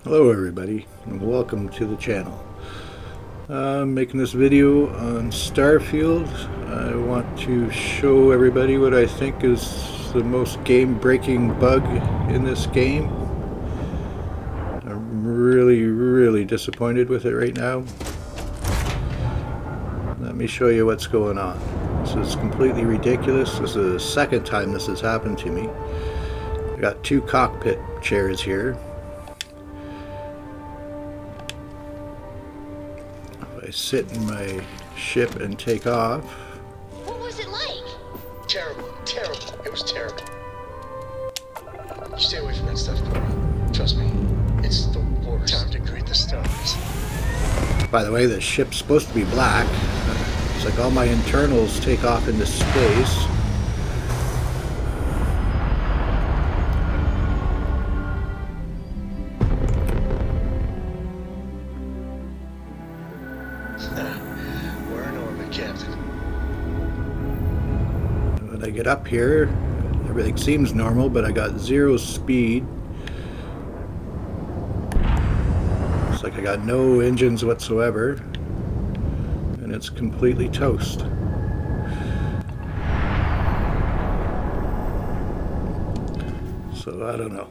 Hello everybody, and welcome to the channel. I'm making this video on Starfield. I want to show everybody what I think is the most game-breaking bug in this game. I'm really disappointed with it right now. Let me show you what's going on. This is completely ridiculous. This is the second time this has happened to me. I got two cockpit chairs here. I sit in my ship and take off. What was it like? Terrible. It was terrible. You stay away from that stuff, Corey. Trust me, it's the worst. Time to greet the stars. By the way, the ship's supposed to be black. It's like all my internals take off into space. We're in orbit, Captain. When I get up here, everything seems normal, but I got zero speed. It's like I got no engines whatsoever, and it's completely toast. So I don't know.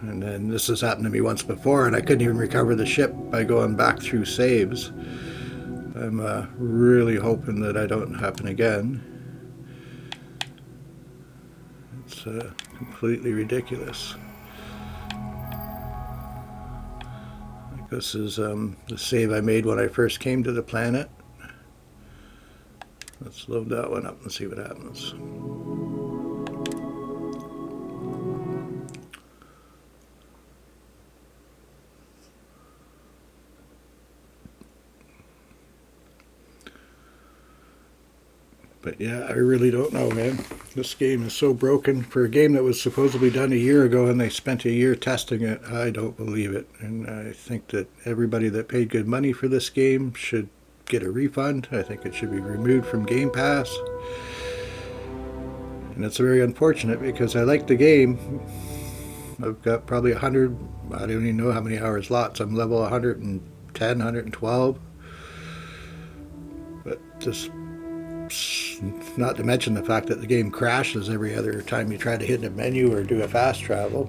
And then this has happened to me once before, and I couldn't even recover the ship by going back through saves. I'm really hoping that I don't happen again. It's completely ridiculous. This is the save I made when I first came to the planet. Let's load that one up and see what happens. But yeah, I really don't know, man. This game is so broken. For a game that was supposedly done a year ago and they spent a year testing it, I don't believe it. And I think that everybody that paid good money for this game should get a refund. I think it should be removed from Game Pass. And it's very unfortunate because I like the game. I've got probably 100, I don't even know how many hours lots. I'm level 110, 112. But just, not to mention the fact that the game crashes every other time you try to hit a menu or do a fast travel.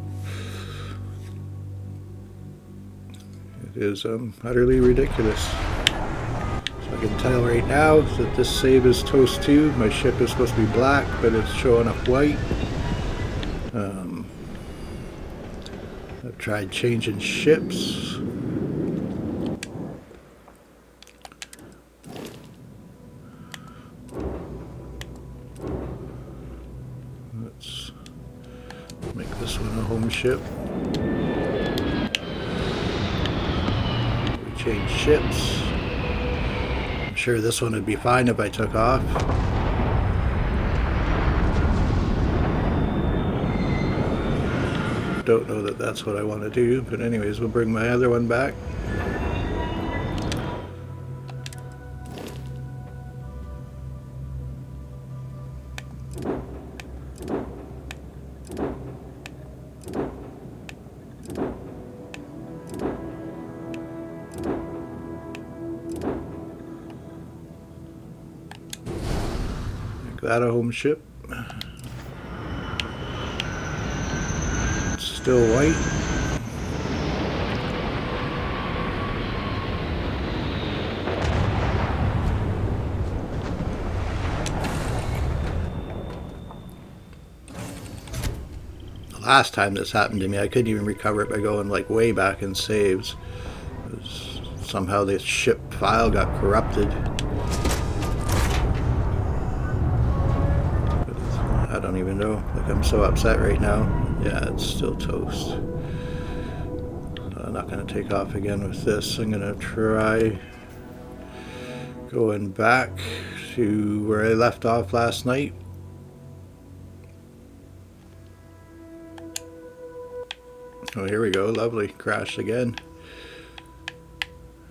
It is utterly ridiculous. So I can tell right now that this save is toast too. My ship is supposed to be black, but it's showing up white. I've tried changing ships. Let's make this one a home ship. We change ships. I'm sure this one would be fine if I took off. Don't know that that's what I want to do, but anyways, we'll bring my other one back. Make that a home ship. It's still white. The last time this happened to me, I couldn't even recover it by going like way back in saves. Somehow this ship file got corrupted. I don't even know. Like, I'm so upset right now. Yeah, it's still toast. I'm not going to take off again with this. I'm going to try going back to where I left off last night. Oh, here we go. Lovely. Crashed again.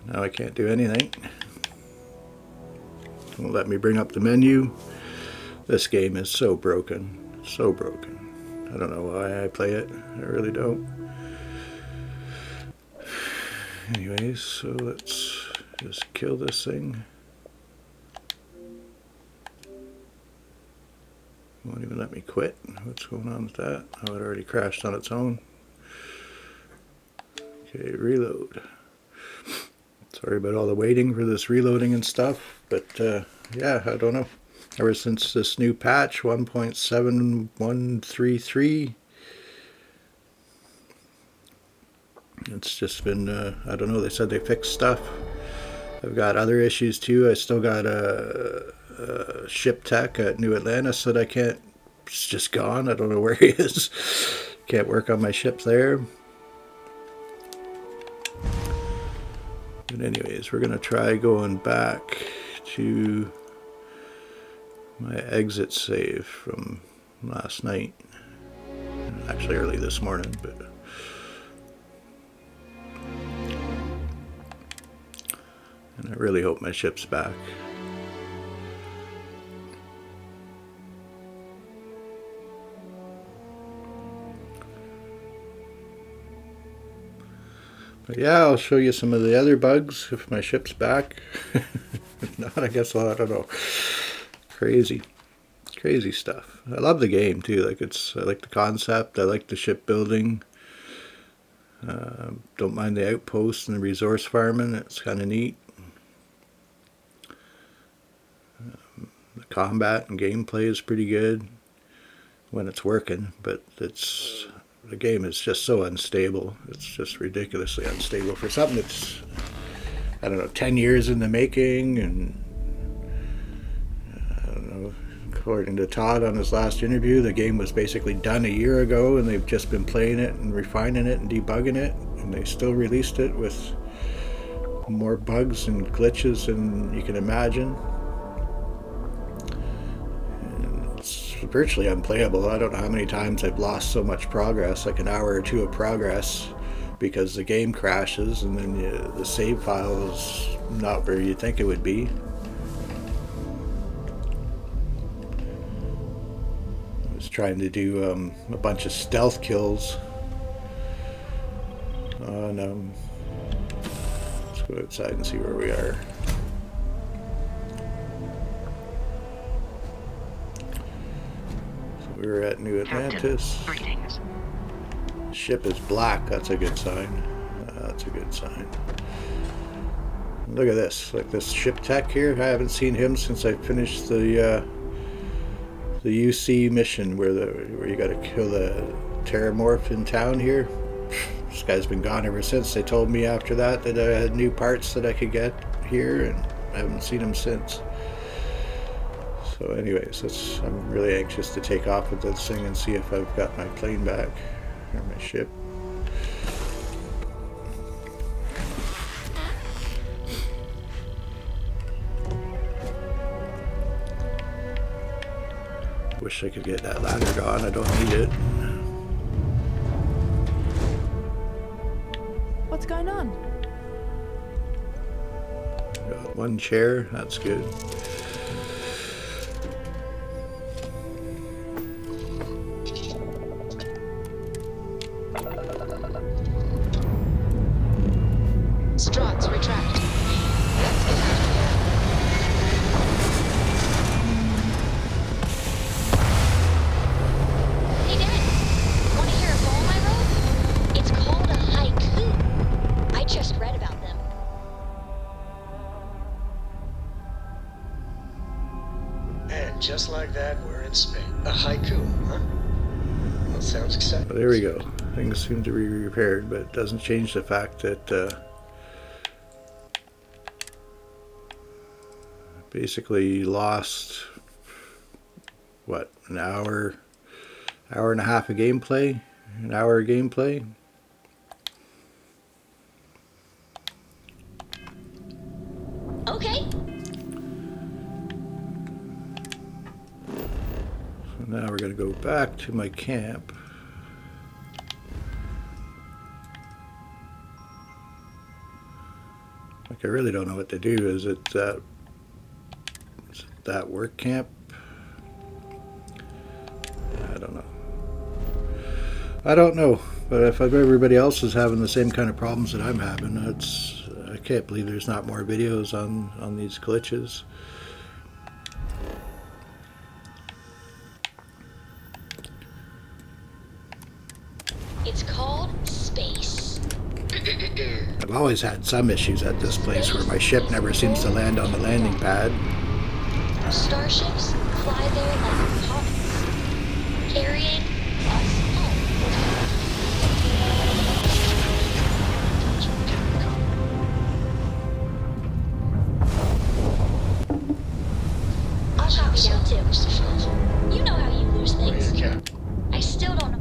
Now I can't do anything. Won't let me bring up the menu. This game is so broken. So broken. I don't know why I play it. I really don't. Anyways, so let's just kill this thing. Won't even let me quit. What's going on with that? Oh, it already crashed on its own. Okay, reload. Sorry about all the waiting for this reloading and stuff, but yeah, I don't know. Ever since this new patch 1.7133, it's just been, I don't know, they said they fixed stuff. I've got other issues too. I still got a ship tech at New Atlantis that I can't, it's just gone. I don't know where he is. Can't work on my ship there. But anyways, we're going to try going back to my exit save from last night. Actually early this morning, but and I really hope my ship's back. But yeah, I'll show you some of the other bugs if my ship's back. If not, I guess I don't know. Crazy stuff. I love the game too. I like the concept. I like the shipbuilding. Don't mind the outposts and the resource farming. It's kind of neat. The combat and gameplay is pretty good when it's working, but the game is just so unstable. It's just ridiculously unstable for something that's, I don't know, 10 years in the making. And I don't know, according to Todd on his last interview, the game was basically done a year ago and they've just been playing it and refining it and debugging it, and they still released it with more bugs and glitches than you can imagine. It's virtually unplayable. I don't know how many times I've lost so much progress, like an hour or two of progress, because the game crashes and then the save file is not where you think it would be. I was trying to do a bunch of stealth kills on let's go outside and see where we are. We were at New Atlantis. Greetings. Ship is black. That's a good sign. That's a good sign. Look at this. Like this ship tech here. I haven't seen him since I finished the UC mission where you got to kill the terramorph in town here. This guy's been gone ever since. They told me after that I had new parts that I could get here, and I haven't seen him since. So anyways, I'm really anxious to take off with this thing and see if I've got my plane back, or my ship. Wish I could get that ladder gone. I don't need it. What's going on? Got one chair. That's good. Struts retract. Hey, Dad. Want to hear a poem I wrote? It's called a haiku. I just read about them. And just like that, we're in Spain. A haiku, huh? Well, sounds exciting. Well, there we go. Things seem to be repaired, but it doesn't change the fact that basically lost, what, an hour and a half of gameplay? An hour of gameplay? Okay. So now we're going to go back to my camp. Like, I really don't know what to do. Is it that work camp? I don't know. But if everybody else is having the same kind of problems that I'm having, I can't believe there's not more videos on these glitches. It's called space. I've always had some issues at this place where my ship never seems to land on the landing pad. Starships fly there like pods, carrying us home. I'll shop you down too. You know how you lose things. I still don't know.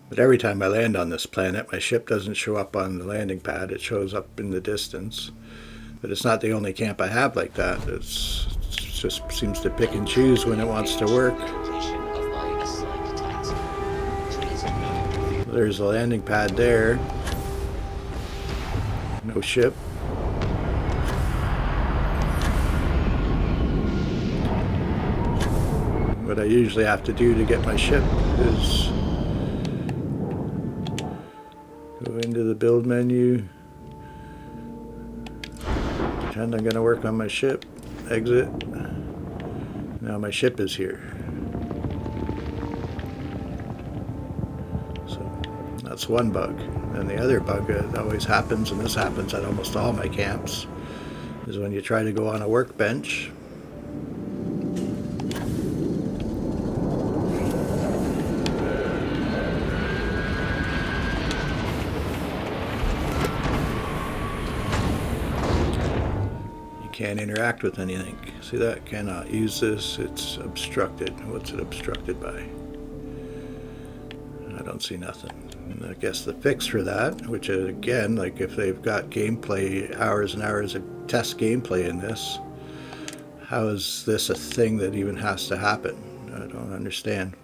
But every time I land on this planet, my ship doesn't show up on the landing pad. It shows up in the distance. But it's not the only camp I have like that. It just seems to pick and choose when it wants to work. There's a landing pad there. No ship. What I usually have to do to get my ship is go into the build menu, pretend I'm going to work on my ship, exit. Now my ship is here. So that's one bug. And the other bug that always happens, and this happens at almost all my camps, is when you try to go on a workbench. Can't interact with anything. See that? Cannot use this. It's obstructed. What's it obstructed by? I don't see nothing. And I guess the fix for that, which is, again, like if they've got gameplay, hours and hours of test gameplay in this, how is this a thing that even has to happen? I don't understand.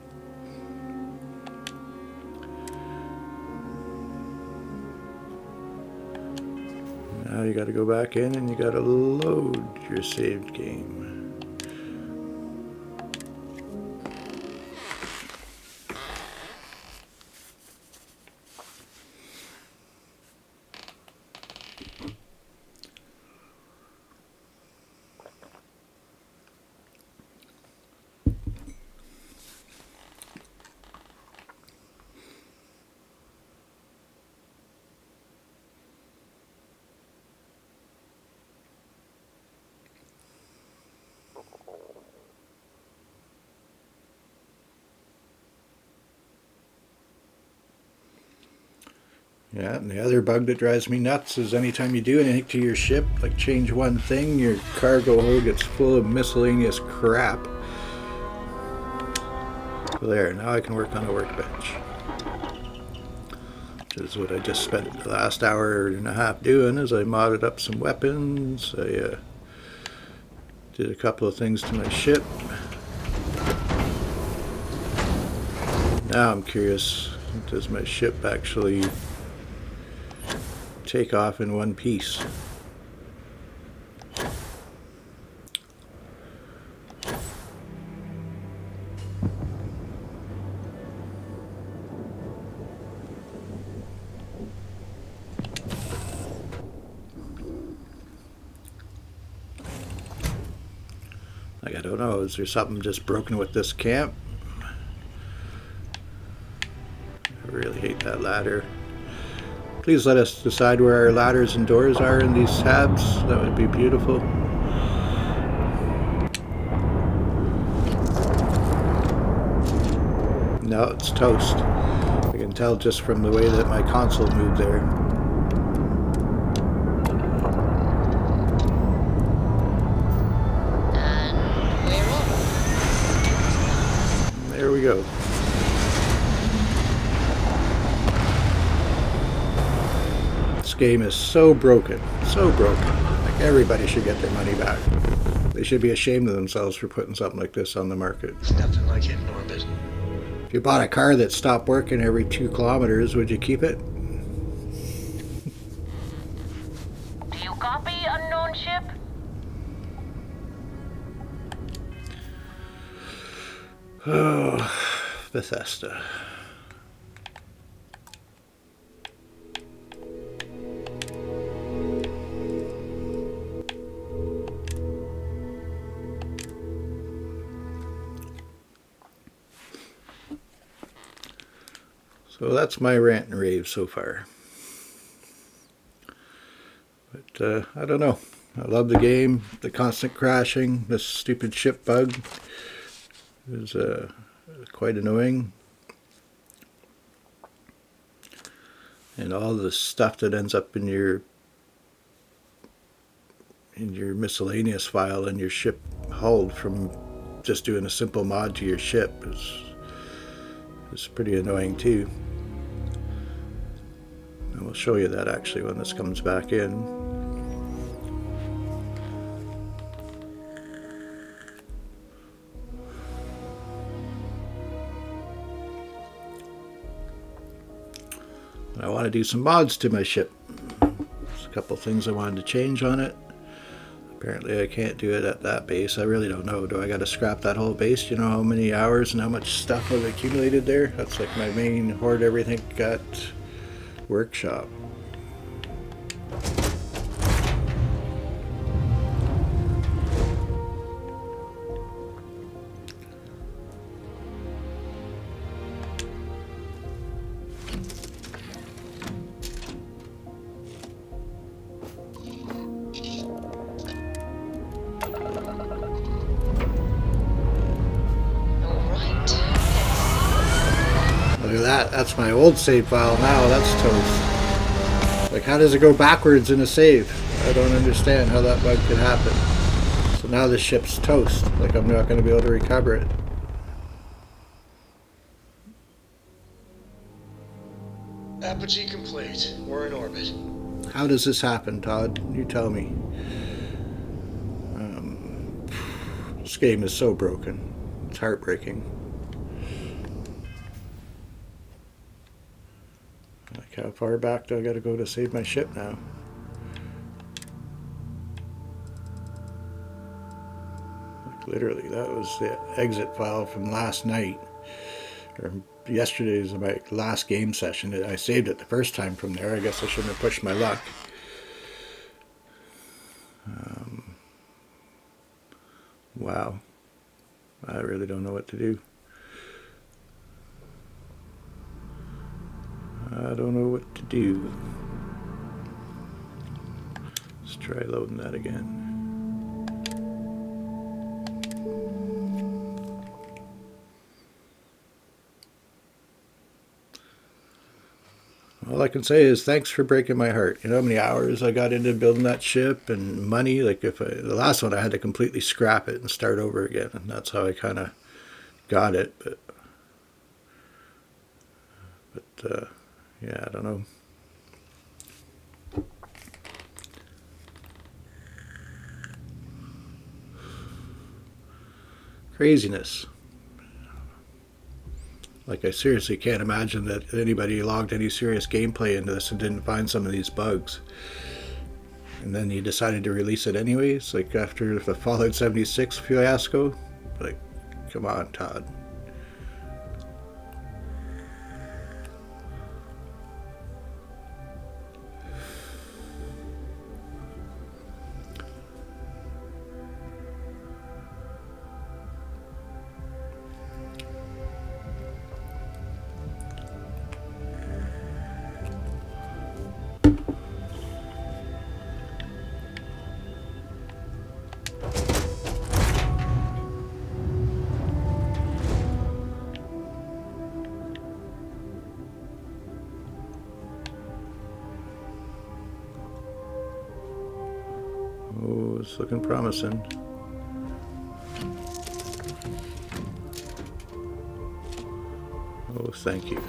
Now you got to go back in and you got to load your saved game. Yeah, and the other bug that drives me nuts is anytime you do anything to your ship, like change one thing, your cargo hold gets full of miscellaneous crap. So there, now I can work on a workbench. Which is what I just spent the last hour and a half doing, is I modded up some weapons, I did a couple of things to my ship. Now I'm curious, does my ship actually take off in one piece? Like, I don't know, is there something just broken with this camp? I really hate that ladder. Please let us decide where our ladders and doors are in these tabs. That would be beautiful. No, it's toast. I can tell just from the way that my console moved there. And we're on. There we go. This game is so broken. So broken. Like, everybody should get their money back. They should be ashamed of themselves for putting something like this on the market. There's nothing like it in orbit. If you bought a car that stopped working every 2 kilometers, would you keep it? Do you copy, unknown ship? Oh, Bethesda. So that's my rant and rave so far. But I don't know. I love the game. The constant crashing, this stupid ship bug is quite annoying. And all the stuff that ends up in your miscellaneous file in your ship hull from just doing a simple mod to your ship is pretty annoying too. And we'll show you that actually when this comes back in. I want to do some mods to my ship. There's a couple things I wanted to change on it. Apparently I can't do it at that base. I really don't know. Do I got to scrap that whole base? Do you know how many hours and how much stuff I've accumulated there? That's like my main hoard everything got workshop. Look at that. That's my old save file now. That's toast. Like, how does it go backwards in a save? I don't understand how that bug could happen. So now the ship's toast. Like, I'm not going to be able to recover it. Apogee complete. We're in orbit. How does this happen, Todd? You tell me. This game is so broken. It's heartbreaking. Like, how far back do I got to go to save my ship now? Like, literally, that was the exit file from last night. Or yesterday's my last game session. I saved it the first time from there. I guess I shouldn't have pushed my luck. Wow. I really don't know what to do. I don't know what to do. Let's try loading that again. All I can say is thanks for breaking my heart. You know how many hours I got into building that ship and money? Like, the last one I had to completely scrap it and start over again, and that's how I kind of got it. But yeah, I don't know. Craziness. Like, I seriously can't imagine that anybody logged any serious gameplay into this and didn't find some of these bugs. And then you decided to release it anyways, like after the Fallout 76 fiasco. Like, come on, Todd. Oh, it's looking promising. Oh, thank you.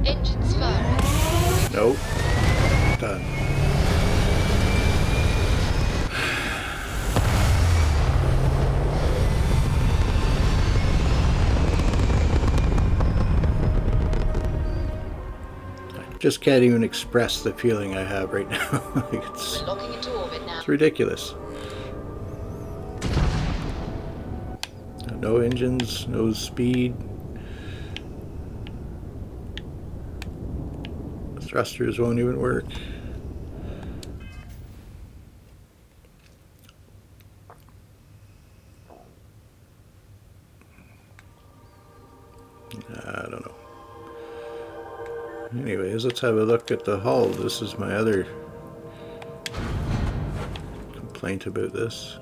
Engines firing. Nope. Done. just can't even express the feeling I have right now. Like We're locking into orbit now. it's ridiculous. No engines, no speed. Thrusters won't even work. I don't know. Anyways, let's have a look at the hull. This is my other complaint about this.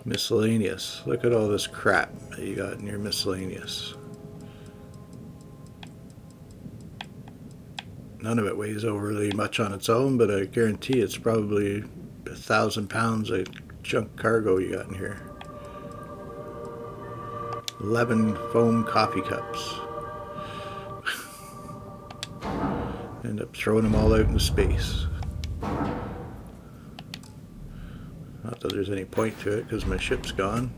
Miscellaneous. Look at all this crap that you got in your miscellaneous. None of it weighs overly much on its own, but I guarantee it's probably 1,000 pounds of junk cargo you got in here. 11 foam coffee cups. End up throwing them all out into space. Not that there's any point to it because my ship's gone.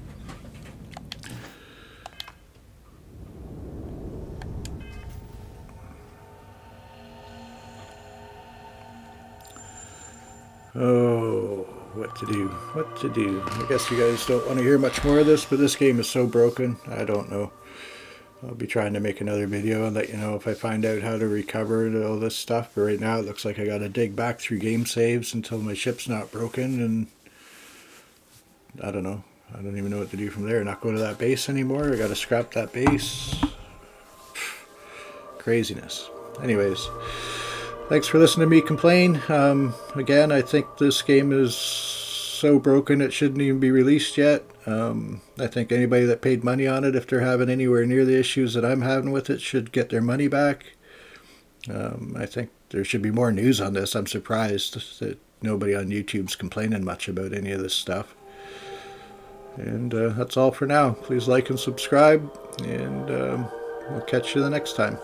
Oh, what to do? What to do? I guess you guys don't want to hear much more of this, but this game is so broken, I don't know. I'll be trying to make another video and let you know if I find out how to recover all this stuff. But right now it looks like I got to dig back through game saves until my ship's not broken, and I don't know. I don't even know what to do from there. Not go to that base anymore. I got to scrap that base. Craziness. Anyways, thanks for listening to me complain. Again, I think this game is so broken it shouldn't even be released yet. I think anybody that paid money on it, if they're having anywhere near the issues that I'm having with it, should get their money back. I think there should be more news on this. I'm surprised that nobody on YouTube's complaining much about any of this stuff. And that's all for now. Please like and subscribe, and we'll catch you the next time.